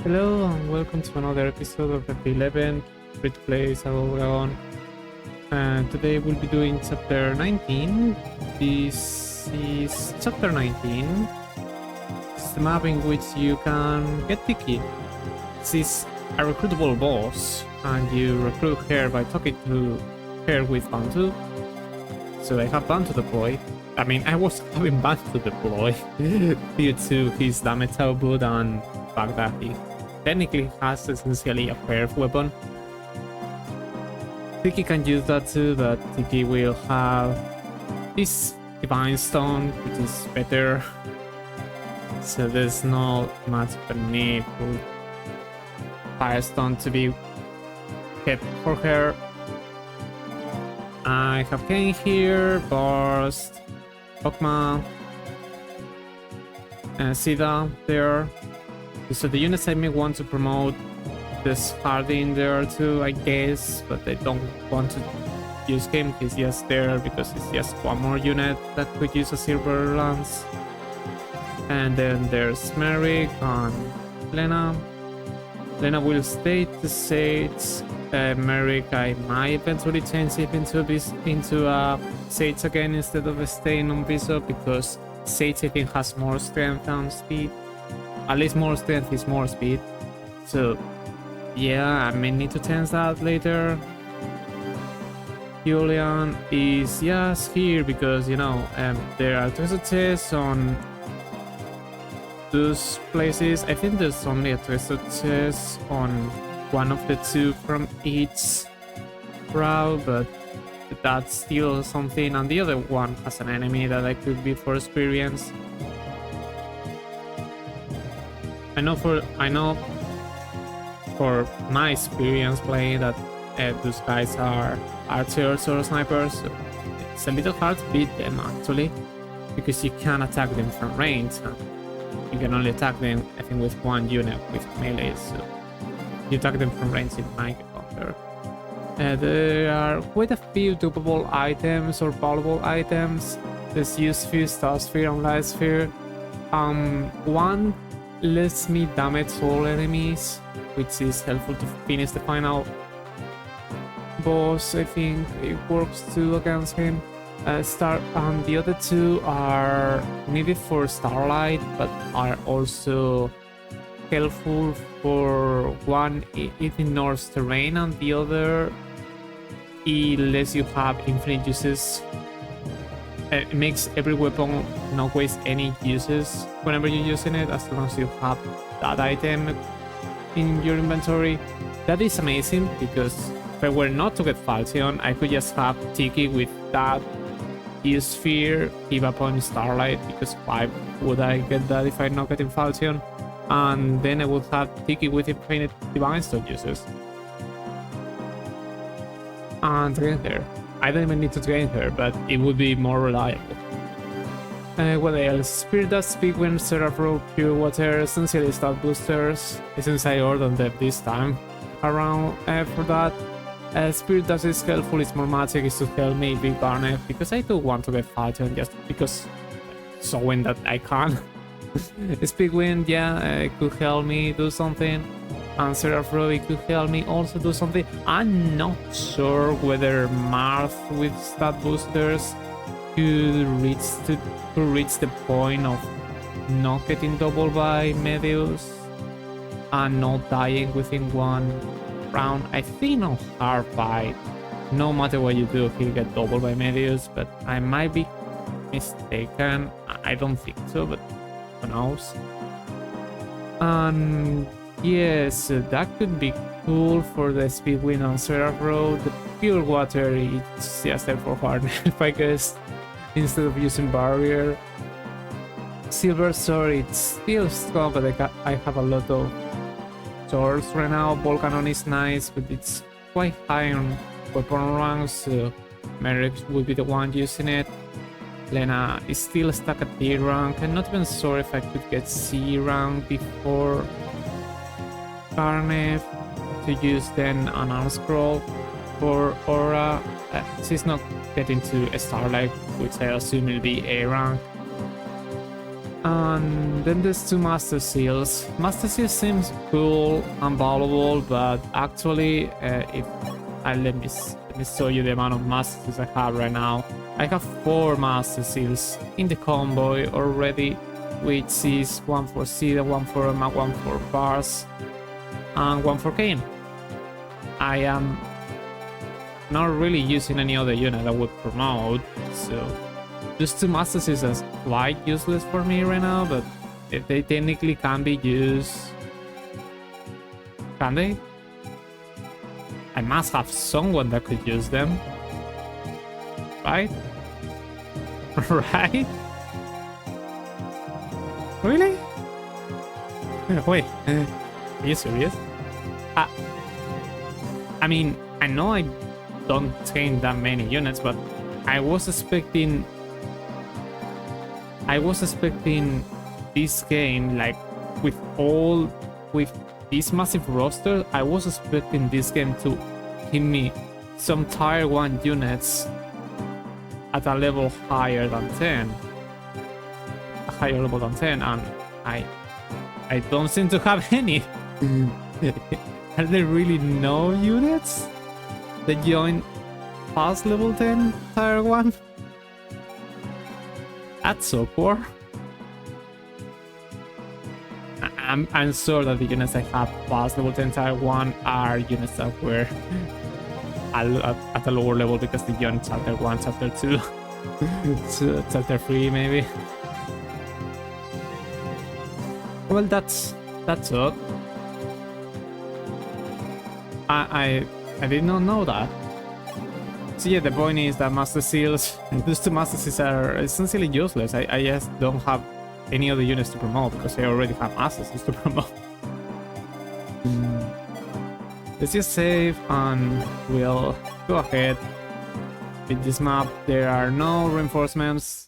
Hello and welcome to another episode of FP11 Free to Play Shadow Dragon. And today we'll be doing chapter 19. This is chapter 19. It's the map in which you can get Tiki. This is a recruitable boss, and you recruit her by talking to her with Bantu. So I have Bantu deploy. I mean, I was having Bantu deploy due to his damage output and the fact that he technically has essentially a curved weapon. Tiki can use that too, but Tiki will have this Divine Stone, which is better. So there's not much of a need for Firestone to be kept for her. I have Kane here, Burst, Okma, and Sida there. So the units I may want to promote this Hardy in there too, I guess, but I don't want to use him. He's just there because it's just one more unit that could use a Silver Lance. And then there's Merrick and Lena. Lena will stay to Sage. Merrick, I might eventually change it into a Sage again instead of staying on Bishop, because Sage I think has more strength and speed. At least more strength is more speed. So yeah, I may need to change that later. Julian is just here because, you know, there are treasure chests on those places. I think there's only a treasure chest on one of the two from each route, but that's still something. And the other one has an enemy that I could be for experience. I know for my experience playing that those guys are archers or snipers, so it's a little hard to beat them actually, because you can attack them from range. You can only attack them, I think, with one unit with melee, so you attack them from range, it might get better. There are quite a few dupable items or ballable items. There's Use Sphere, Star Sphere, and Light Sphere. One lets me damage all enemies, which is helpful to finish the final boss. I think it works too against him. The other two are needed for Starlight, but are also helpful for one. It ignores terrain, and the other it lets you have infinite uses. It makes every weapon not waste any uses whenever you're using it, as long as you have that item in your inventory. That is amazing, because if I were not to get Falchion, I could just have Tiki with that Use Sphere, give up on Starlight, because why would I get that if I'm not getting Falchion? And then I would have Tiki with infinite Divine Stone uses. And drain her. I don't even need to drain her, but it would be more reliable. What else? Spirit Dust, Big Wind, Seraph Rope, Pure Water, essentially stat boosters, since I ordered them this time around for that. Spirit Dust is helpful, it's more magic, it's to help me Big Barnet, because I do want to get Falchion just because showing that I can. Big Wind, yeah, it could help me do something. And Seraph Rope could help me also do something. I'm not sure whether Marth with stat boosters could reach the point of not getting doubled by Medeus and not dying within one round. I think on hard fight, no matter what you do, he'll get doubled by Medeus, but I might be mistaken. I don't think so, but who knows. And yes, that could be cool for the Speed Wind on Seraph Road. The Pure Water, it's just there for hard if I guess, instead of using Barrier. Silver Sword, it's still strong, but I have a lot of swords right now. Ball Cannon is nice, but it's quite high on weapon ranks, so Merrick will be the one using it. Lena is still stuck at D rank. I'm not even sure if I could get C rank before Carnef to use then an Unscroll for Aura. She's not getting to a Starlight, which I assume will be A rank. And then there's two Master Seals. Master Seal seems cool and valuable, but actually, if let me show you the amount of Master Seals I have right now. I have 4 Master Seals in the convoy already, which is 1 for Cedar, 1 for Emma, 1 for Bars, and 1 for Kane. I am not really using any other unit that would promote, so just 2 Master Seals is quite useless for me right now, but if they technically can be used... Can they? I must have someone that could use them. Right? Right? Really? Wait, are you serious? I mean, I know I don't train that many units, but I was expecting this game, like with this massive roster, I was expecting this game to give me some tier 1 units at a level higher than 10. A higher level than 10, and I don't seem to have any. Are there really no units that join past level 10 tier 1? That's so poor. I'm sure that the units I have past level 10 tier 1 are units that were at a lower level because they joined chapter 1, chapter 2, chapter 3 maybe. Well, that's it. I did not know that. So yeah, the point is that Master Seals, those 2 Master Seals are essentially useless. I just don't have any other units to promote because I already have Master Seals to promote. Let's just save and we'll go ahead. In this map, there are no reinforcements.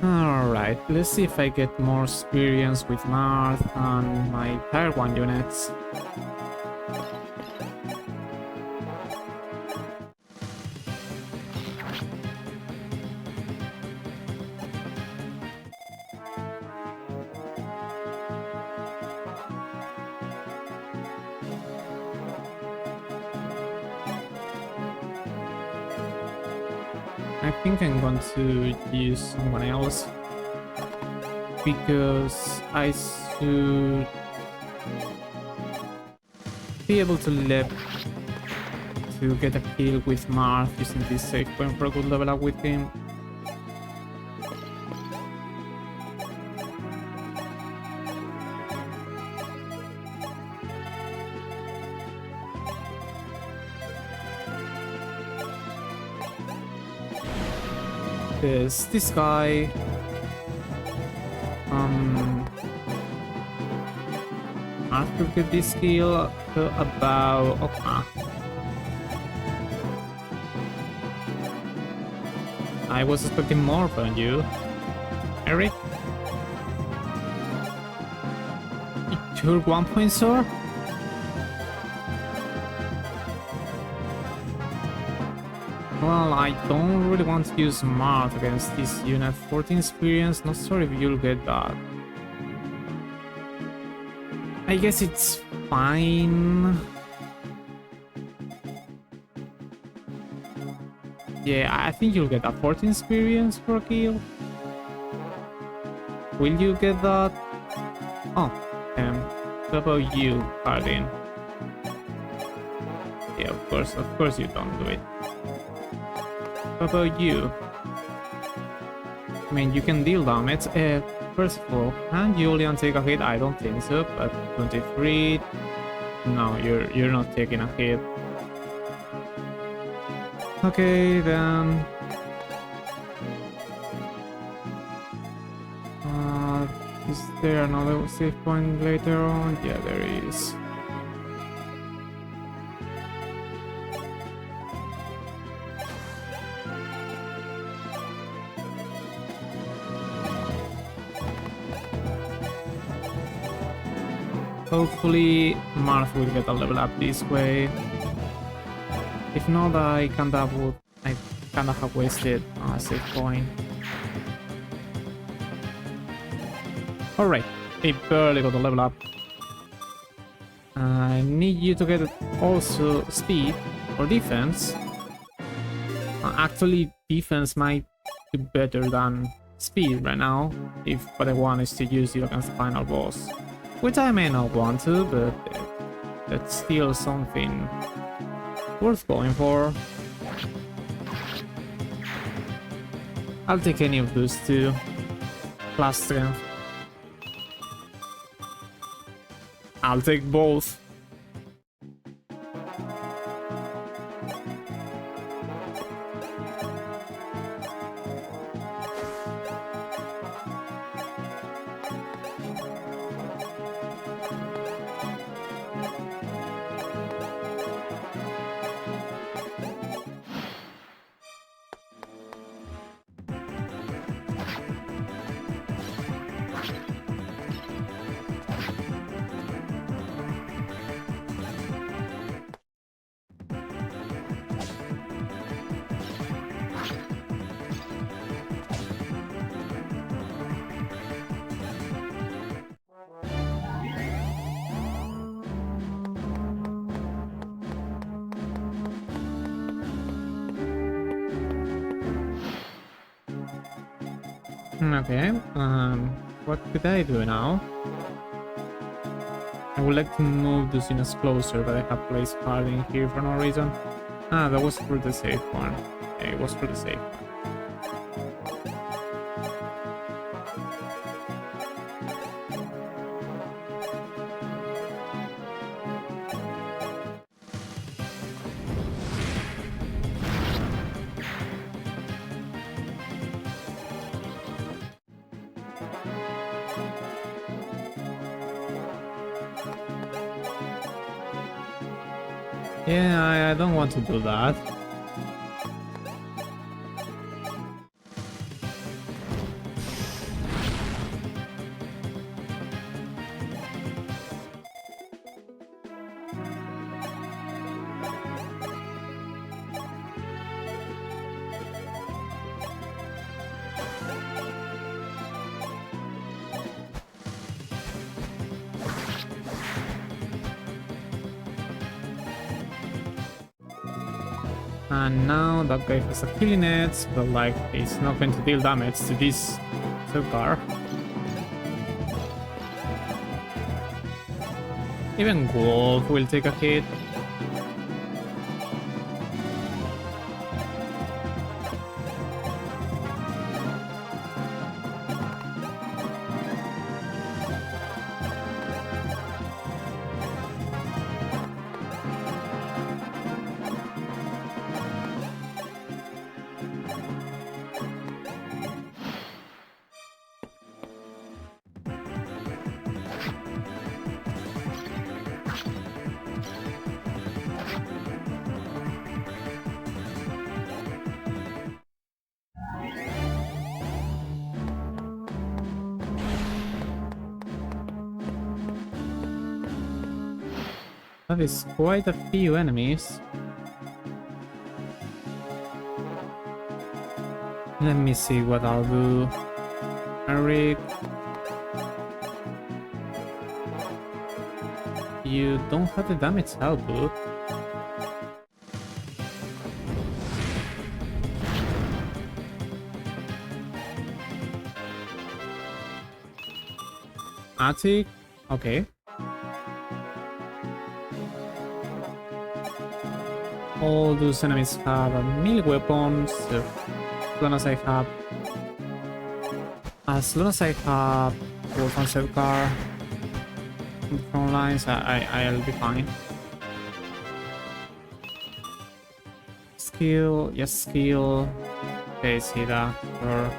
Alright, let's see if I get more experience with Marth and my tier 1 units. I think I'm going to use someone else because I should be able to get a kill with Marth using this save point for a good level up with him. There's this guy. I could get this skill to about... Okay. I was expecting more from you, Eric. You're 1 point, sir? Well, I don't really want to use Marth against this unit. 14 experience, not sure if you'll get that. I guess it's fine. Yeah, I think you'll get that 14 experience for a kill. Will you get that? Oh, what about you, Farina? Yeah, of course you don't do it. What about you? I mean, you can deal damage. First of all, can Julian take a hit? I don't think so, but 23... No, you're not taking a hit. Okay, then... Is there another save point later on? Yeah, there is. Hopefully Marth will get a level up this way. If not, I kinda have wasted a save point. Alright, he barely got a level up. I need you to get also speed or defense. Actually, defense might do better than speed right now, if what I want is to use you against the final boss. Which I may not want to, but that's still something worth going for. I'll take any of those two. Plus strength. I'll take both. Okay, what could I do now? I would like to move the units closer, but I have placed card in here for no reason. Ah, that was for the safe one. Okay, it was for the safe one. Yeah, I don't want to do that. And now that guy has a killing edge, but like it's not going to deal damage to this car. Even Wolf will take a hit. That is quite a few enemies. Let me see what I'll do. Eric, you don't have the damage output. Attic, okay. All those enemies have melee weapons, so as long as I have Wolf and Safeguard in front lines, I'll be fine. Skill, yes, skill. Okay, see that. Or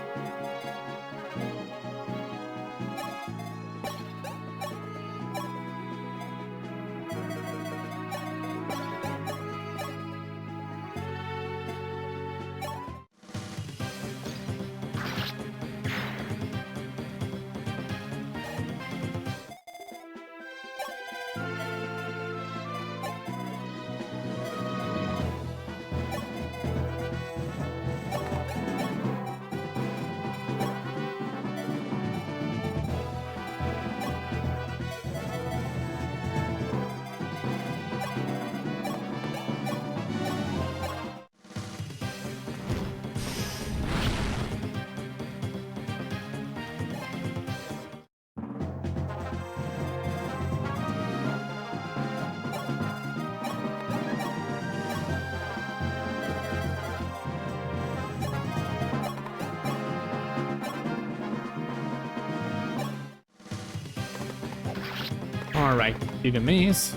Alright, didn't miss.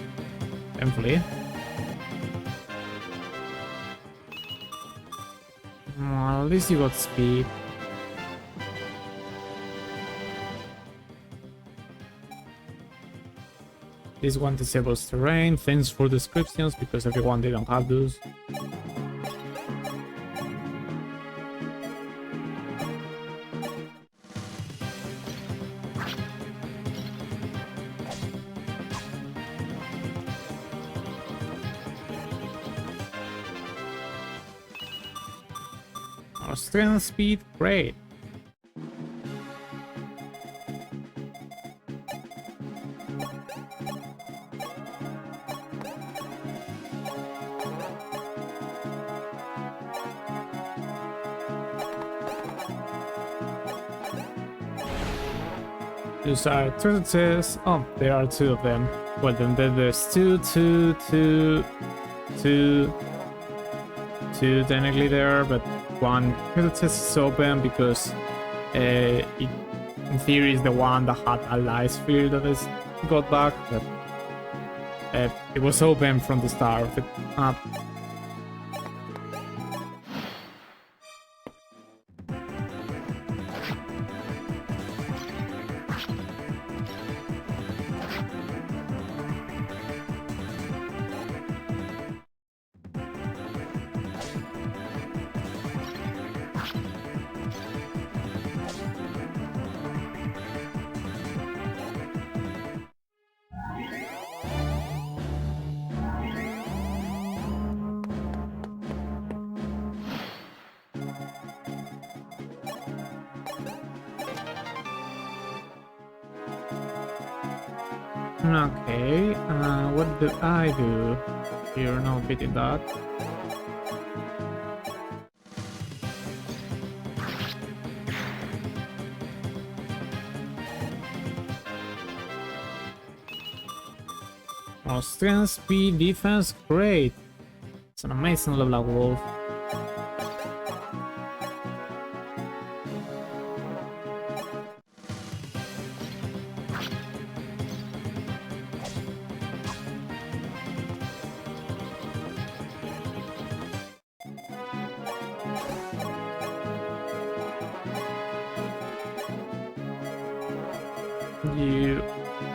Thankfully. Well, at least you got speed. This one disables terrain. Thanks for descriptions because everyone didn't have those. Our strength speed, great. Those are tortoises. Oh, there are two of them. Well, then there's two technically there, but one tortoise is open because it, in theory, is the one that had a light sphere that is got back, but it was open from the start of the map. Okay, what do I do? You're not beating that. Oh, strength, speed, defense, great. It's an amazing level up wolf. You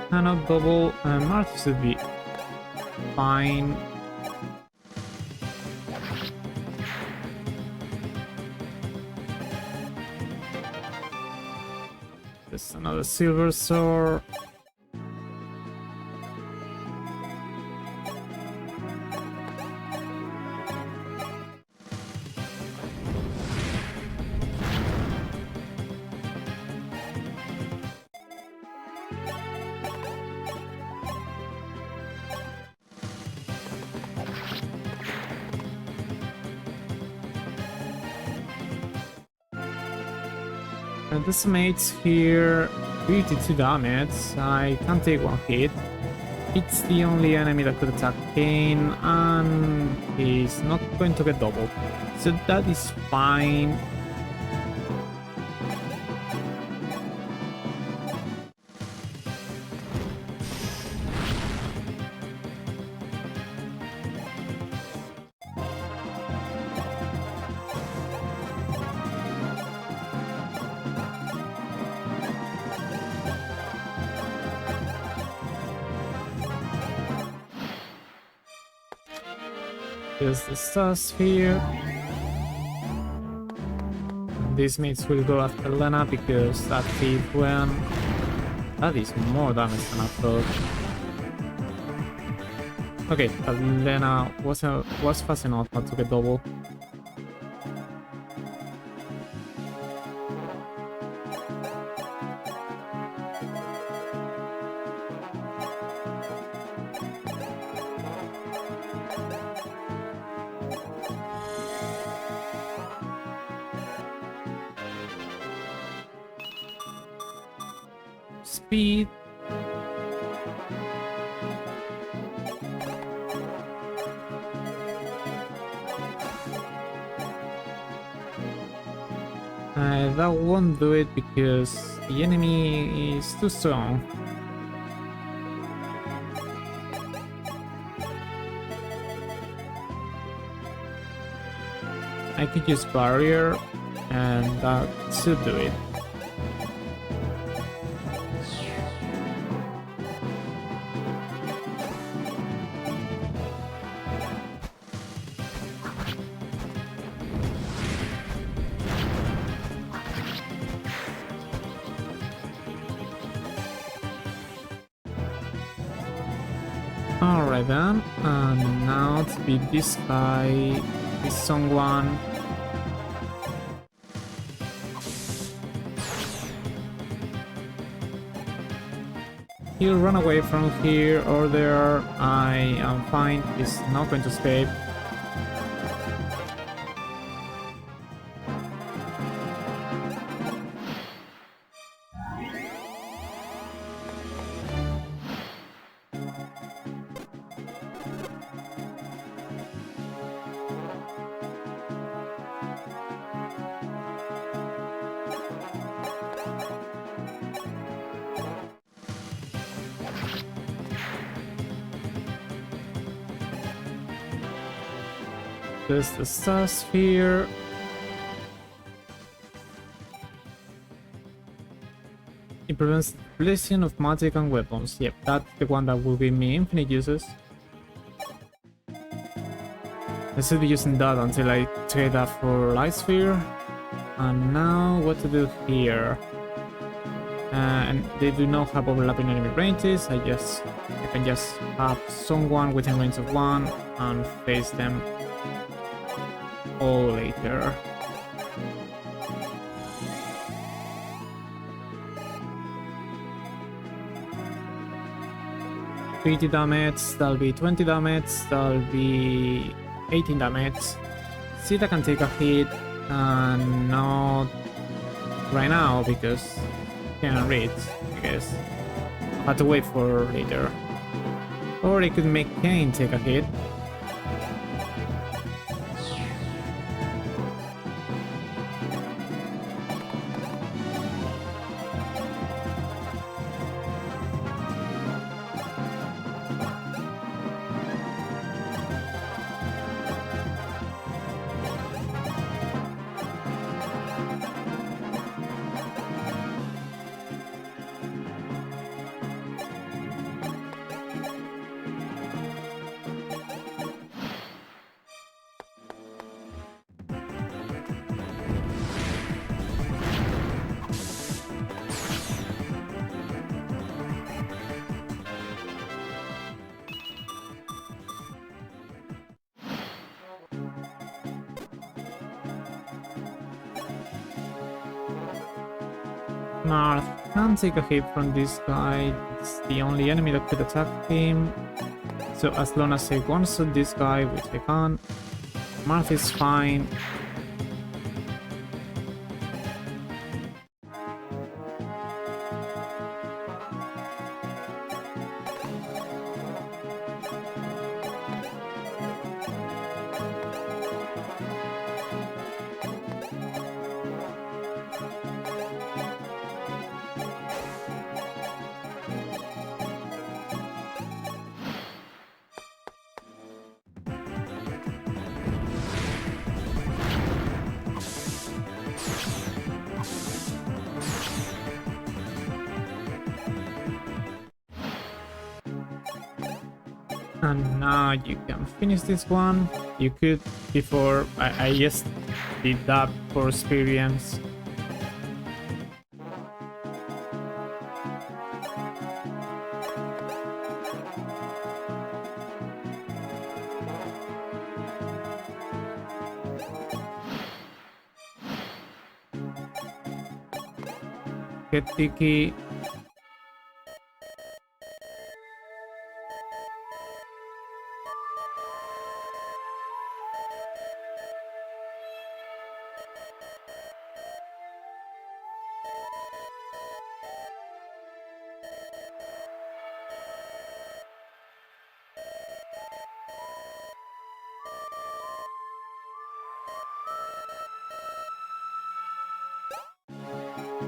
cannot double, Marth should be fine. There's another silver sword. And this mate's here, 32 damage. I can't take one hit. It's the only enemy that could attack Kane, and he's not going to get doubled. So that is fine. Here's the star sphere. These mates will go after Lena because that thief went. That is more damage than I thought. Okay, but Lena was fast enough not to get double. Speed. That won't do it because the enemy is too strong. I could use barrier, and that should do it. Alright then, and now to beat this guy, this someone. He'll run away from here or there. I am fine, he's not going to escape. There's the star sphere. It prevents the blessing of magic and weapons. Yep, that's the one that will give me infinite uses. I should be using that until I trade that for light sphere. And now what to do here? And they do not have overlapping enemy ranges. I can just have someone within range of 1 and face them all later. $30 damage, that'll be 20 damage, that'll be 18 damage. Sita can take a hit, and not right now because he can't reach, I guess. I'll have to wait for later. Or he could make Kane take a hit. Marth can take a hit from this guy. It's the only enemy that could attack him. So as long as I one-shot this guy, which I can't, Marth is fine. And now you can finish this one. You could before I just did that for experience. Get Tiki.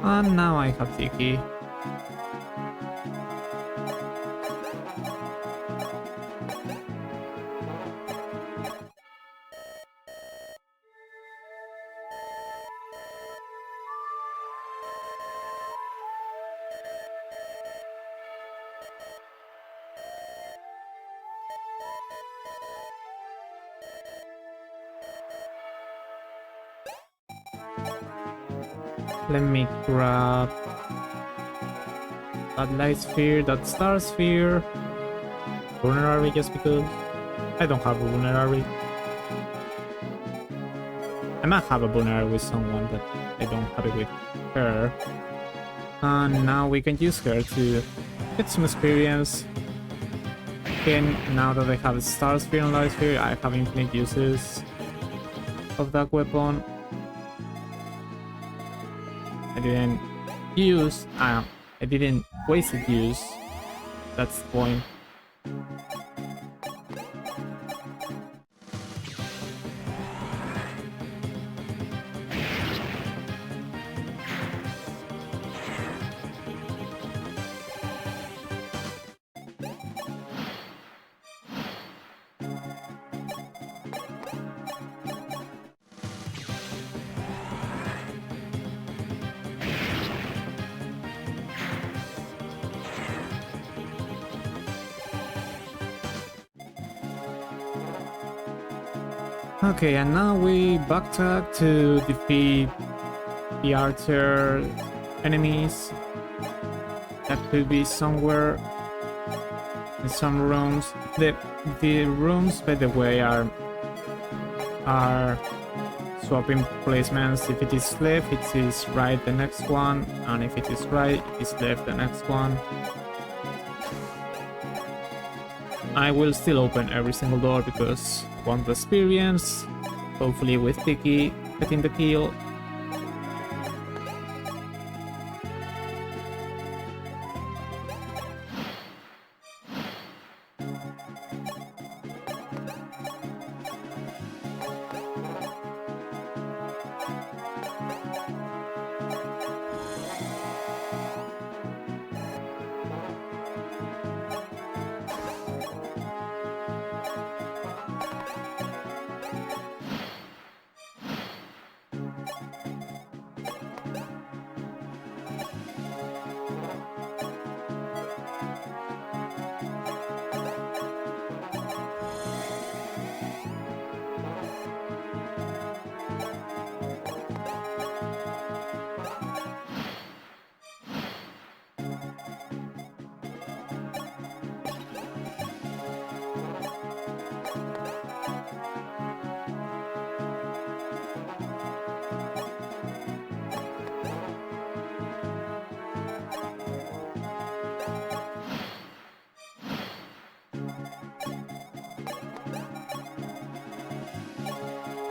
And now I have Tiki. Let me grab that light sphere, that star sphere. Vulnerary just because I don't have a vulnerary. I might have a vulnerary with someone, but I don't have it with her. And now we can use her to get some experience. Again, now that I have a star sphere and light sphere, I have infinite uses of that weapon. I didn't waste use. That's the point. Okay, and now we backtrack to defeat the archer enemies that could be somewhere in some rooms. The rooms, by the way, are swapping placements. If it is left, it is right the next one, and if it is right, it is left the next one. I will still open every single door because I want the experience, hopefully with Tiki getting the kill.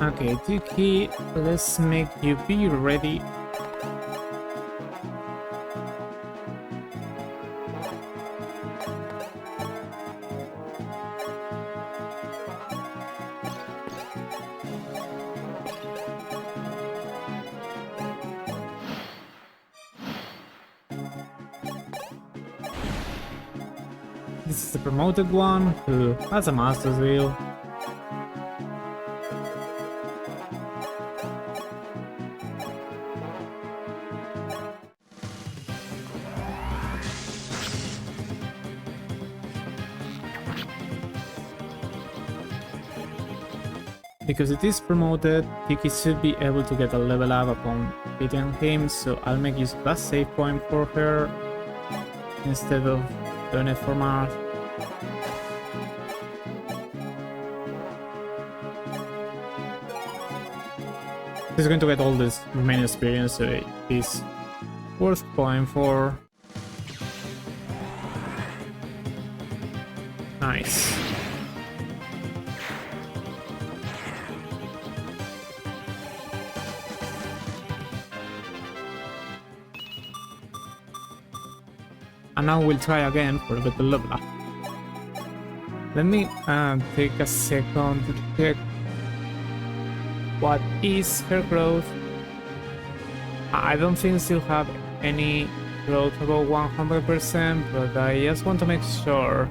Okay, Tiki, let's make you be ready. This is the promoted one who has a master's wheel. Because it is promoted, Tiki should be able to get a level up upon beating him, so I'll make use of that save point for her instead of doing it for Mars. He's going to get all this remaining experience, so it is worth going for. Nice. And now we'll try again for a better level up. Let me take a second to check what is her growth. I don't think she'll have any growth above 100%, but I just want to make sure.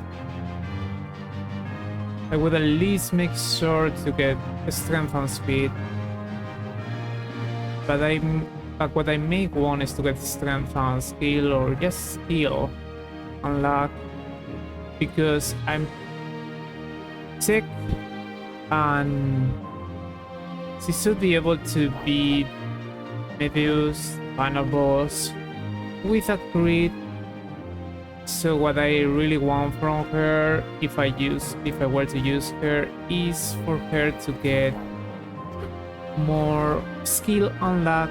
I would at least make sure to get strength and speed. But what I may want is to get strength and skill, or just skill and luck, because sick, and she should be able to beat Metheus, final boss, with a crit. So what I really want from her, if I were to use her, is for her to get more skill and luck,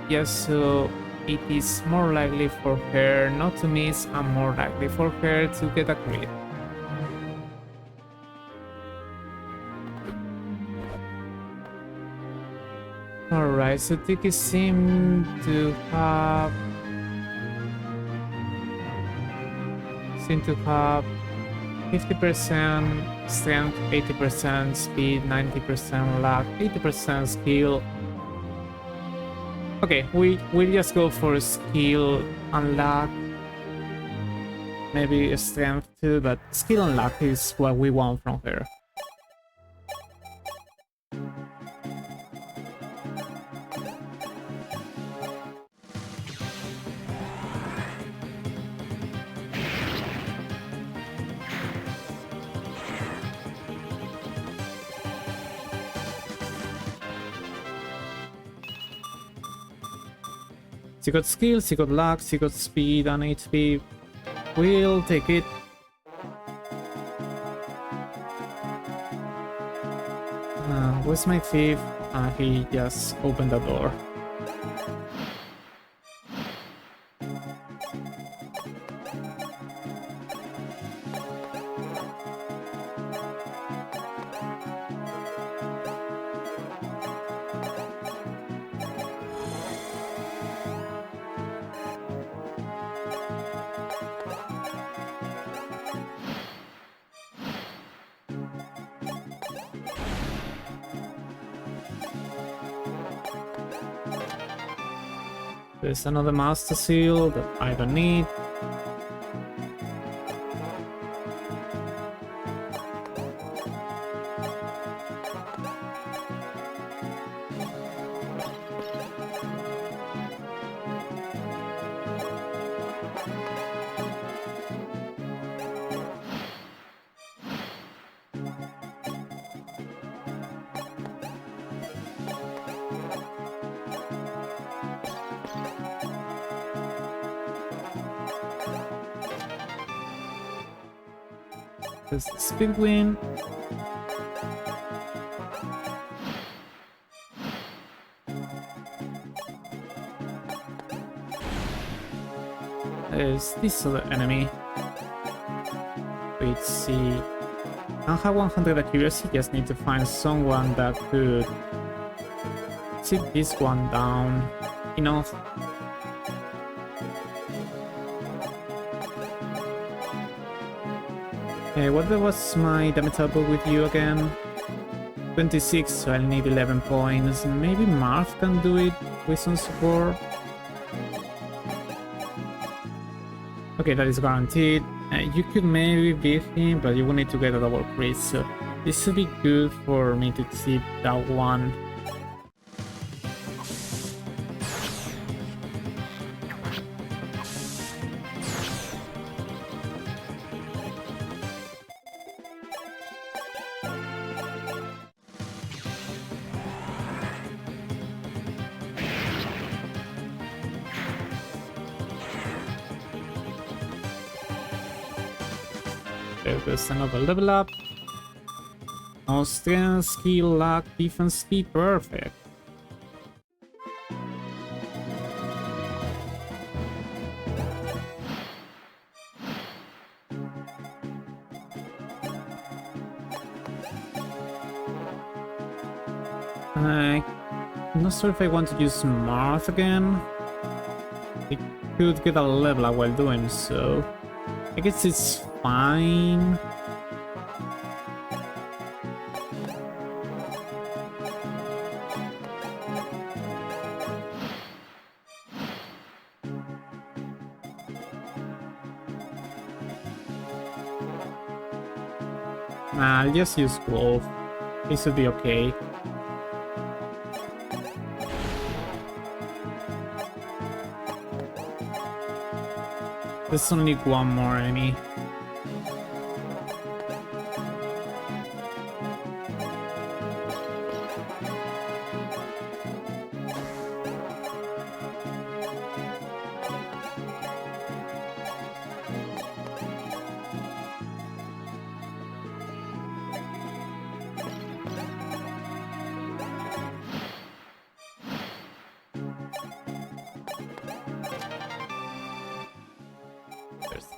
just so it is more likely for her not to miss and more likely for her to get a crit. Alright, so Tiki seems to have 50% strength, 80% speed, 90% luck, 80% skill. Okay, we'll just go for skill and luck. Maybe strength too, but skill and luck is what we want from her. She got skill, she got luck, she got speed and HP. We'll take it. Where's my thief? He just opened the door. There's another master seal that I don't need. There's the speed win. There's this other enemy. Let's see. I have 100 accuracy, just need to find someone that could sit this one down enough. What was my damage output with you again? 26, so I'll need 11 points. Maybe Marth can do it with some support. Okay, that is guaranteed. You could maybe beat him, but you will need to get a double crit, so this should be good for me to tip that one. There's another level up. No strength, skill, luck, defense, speed, perfect. I'm not sure if I want to use Marth again. I could get a level up while doing so. I guess it's fine. Nah, I'll just use Wolf. This should be okay. There's only one more enemy.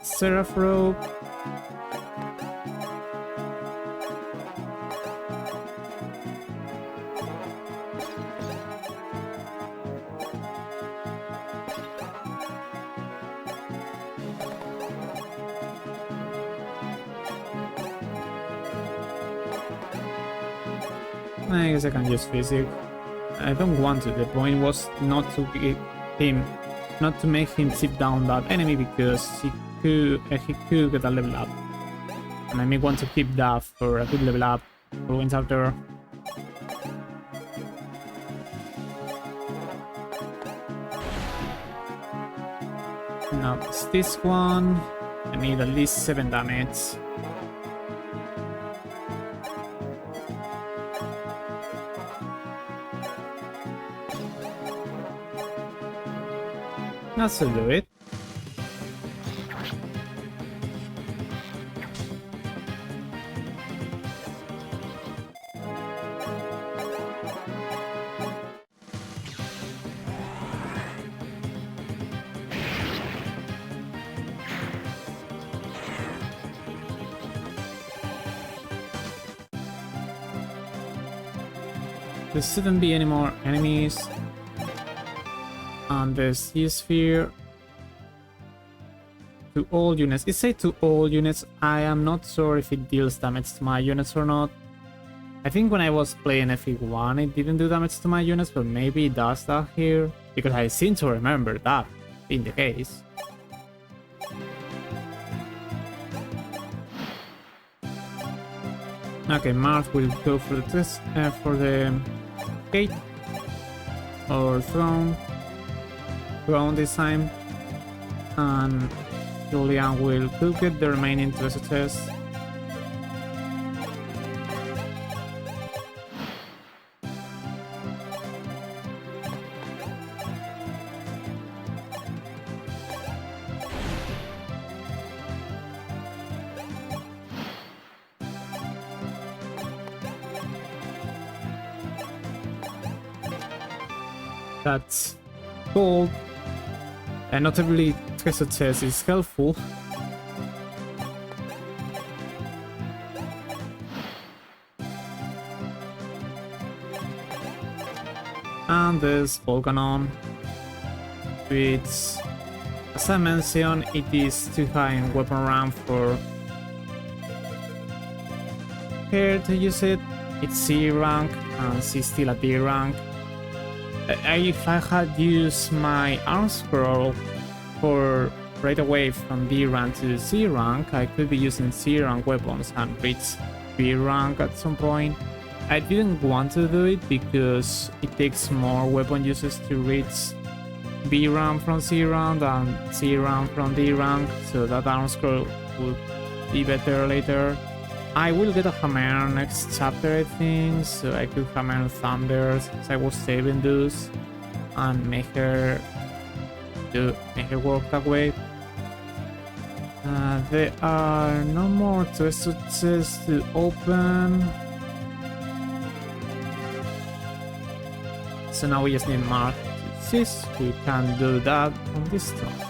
Seraph Rope. I guess I can use physics. I don't want to. The point was not to get him, not to make him sit down that enemy because he could get a level up, and I may want to keep that for a good level up for Wind Chapter. Now it's this one. I need at least 7 damage. That should do it. There shouldn't be any more enemies. And the Sea Sphere to all units. It says to all units. I am not sure if it deals damage to my units or not. I think when I was playing FE1 it didn't do damage to my units, but maybe it does that here, because I seem to remember that being the case. Okay, Marth will go for the test for the gate or throne this time, and Julian will get the remaining to test. That's gold. And not every treasure chest is helpful. And there's Volcanon, which, as I mentioned, it is too high in weapon rank for here to use it. It's C rank and she's still a D rank. If I had used my arm scroll for right away from D rank to C rank, I could be using C rank weapons and reach B rank at some point. I didn't want to do it because it takes more weapon uses to reach B rank from C rank and C rank from D rank, so that arm scroll would be better later. I will get a hammer next chapter, I think, so I could hammer Thunders, as I was saving those, and make her work that way. There are no more treasure chests to open, so now we just need Mark to assist. We can do that on this turn.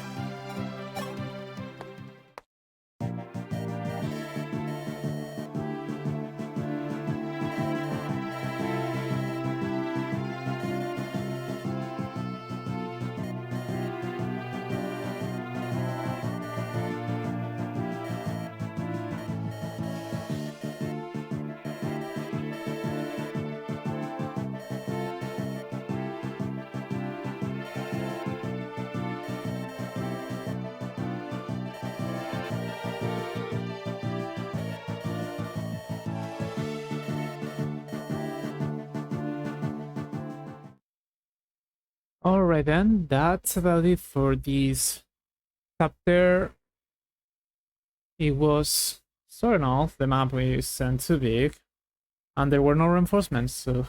Alright then, that's about it for this chapter. It was sort of, the map isn't too big, and there were no reinforcements, so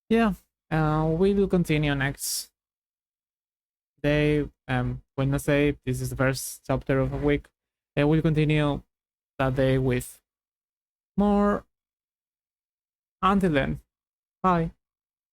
yeah, we will continue next day, Wednesday. This is the first chapter of a week, and we'll continue that day with more. Until then, bye.